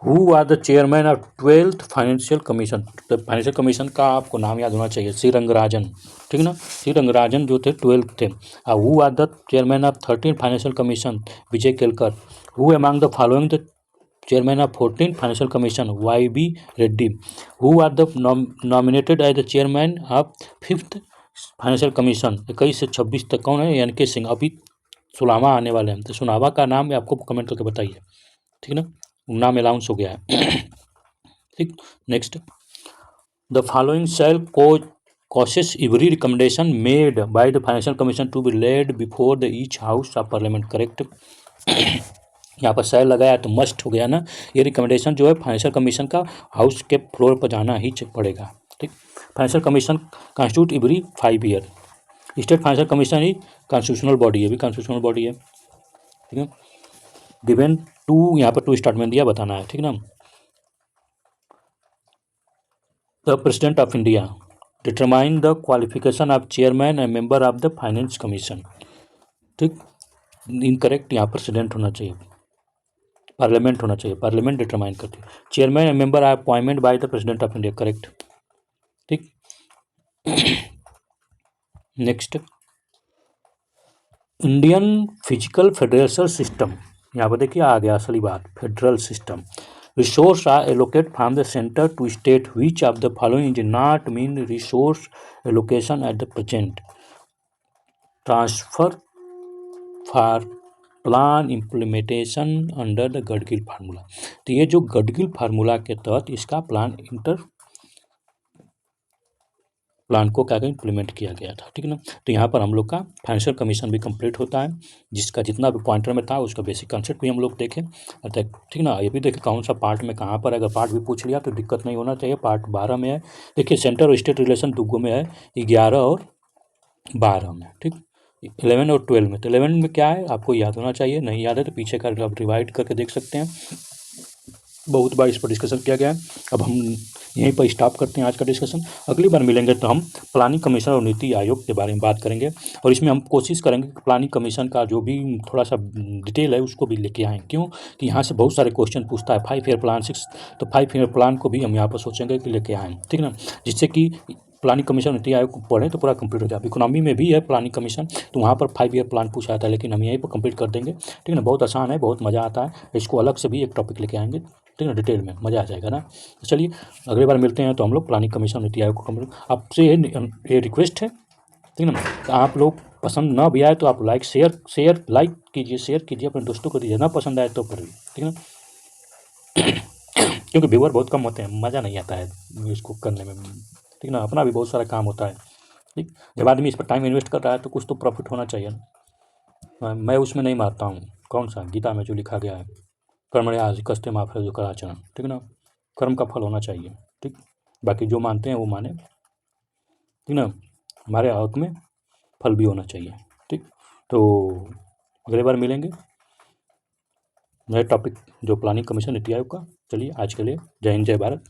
Who are the chairman of 12th financial commission, तो फाइनेंशियल कमीशन का आपको नाम याद होना चाहिए, सी रंगराजन, ठीक ना, सी रंगराजन जो थे 12th थे। Who are the chairman of 13th financial commission, Vijay Kelkar. Who among the following the chairman of 14th financial commission, YB Reddy. Who are the nominated as the chairman of 5th financial commission, 21 से 26 तक कौन है, NK Singh. अभी सुनावा आने वाले हैं, तो सुनावा का नाम आपको कमेंट करके बताइए, ठीक ना, नाम अलाउंस हो गया है। ठीक, next, the following shall causes every recommendation made by the financial commission to be laid before the each house of parliament, correct. यहाँ पर शैल लगाया तो मस्ट हो गया ना, ये रिकमेंडेशन जो है फाइनेंशियल कमीशन का हाउस के फ्लोर पर जाना ही पड़ेगा, ठीक। Financial commission constitute every 5 year, state financial commission ही कॉन्स्टिट्यूशनल बॉडी है, भी कॉन्स्टिट्यूशनल बॉडी है, ठीक है। गिवन टू, यहाँ पर 2 स्टेटमेंट दिया, बताना है, ठीक ना। The president of India determine the qualification of chairman and member of the finance commission, ठीक। इनकरेक्ट, यहाँ प्रेसिडेंट होना चाहिए, पार्लियामेंट होना चाहिए, पार्लियामेंट डिटरमाइन करती है। Chairman and member are appointment by the president of India, correct, ठीक। Next, Indian physical federation system, यहाँ पर देखिए आ गया असली बात, federal system. Resource are allocate from the centre to state, which of the following is not mean resource allocation at the present, transfer for plan implementation under the Gadgil formula. तो ये जो गडगिल फार्मूला के तहत इसका प्लान को क्या implement किया गया था, ठीक है ना। तो यहाँ पर हम लोग का फाइनेंशियल कमीशन भी कंप्लीट होता है, जिसका जितना भी पॉइंटर में था उसका बेसिक कंसेप्ट भी हम लोग देखें, अर्थात ठीक ना। ये भी देखें कौन सा पार्ट में कहाँ पर, अगर पार्ट भी पूछ लिया तो दिक्कत नहीं होना चाहिए। पार्ट 12 में है, देखिए सेंटर और स्टेट रिलेशन दुगो में है, 11 और 12 में, ठीक। 11 और 12 में, तो 11 में क्या है आपको याद होना चाहिए, नहीं याद है तो पीछे का आप रिवाइड करके देख सकते हैं, बहुत बार इस पर डिस्कशन किया गया है। अब हम यहीं पर स्टॉप करते हैं आज का डिस्कशन, अगली बार मिलेंगे तो हम प्लानिंग कमीशन और नीति आयोग के बारे में बात करेंगे, और इसमें हम कोशिश करेंगे कि प्लानिंग कमीशन का जो भी थोड़ा सा डिटेल है उसको भी लेके आएँ, क्यों कि यहाँ से बहुत सारे क्वेश्चन पूछता है 5 ईयर प्लान 6, तो 5 ईयर प्लान को भी हम यहाँ पर सोचेंगे कि लेके आएँ, ठीक ना, जिससे कि प्लानिंग कमीशन नीति आयोग को पढ़ें तो पूरा कंप्लीट हो जाए। इकोनॉमी में भी है प्लानिंग कमीशन, तो वहाँ पर 5 ईयर प्लान पूछा जाता है, लेकिन हम यहीं पर कंप्लीट कर देंगे, ठीक है ना। बहुत आसान है, बहुत मज़ा आता है, इसको अलग से भी एक टॉपिक लेके आएंगे, ठीक है, डिटेल में मज़ा आ जाएगा ना। तो चलिए अगली बार मिलते हैं, तो हम लोग प्लानिंग कमीशन नीति आयोग को कंप्लीट, आपसे ये रिक्वेस्ट है, ठीक है ना। तो आप लोग पसंद ना भी आए तो आप शेयर लाइक कीजिए, शेयर कीजिए, अपने दोस्तों को दीजिए, ना पसंद आए तो फिर भी, ठीक है ना। क्योंकि व्यूअर बहुत कम होते हैं, मज़ा नहीं आता है इसको करने में, ठीक ना, अपना भी बहुत सारा काम होता है, ठीक। जब आदमी इस पर टाइम इन्वेस्ट कर रहा है तो कुछ तो प्रॉफिट होना चाहिए ना। मैं उसमें नहीं मानता हूँ। कौन सा? गीता में जो लिखा गया है, कर्मण्येवाधिकारस्ते मा फलेषु कदाचन, ठीक ना। कर्म का फल होना चाहिए, ठीक। बाकी जो मानते हैं वो माने, ठीक ना। हमारे हक में फल भी होना चाहिए, ठीक। तो अगली बार मिलेंगे नए टॉपिक, जो प्लानिंग कमीशन नीति आयोग का। चलिए आज के लिए जय हिंद जय भारत।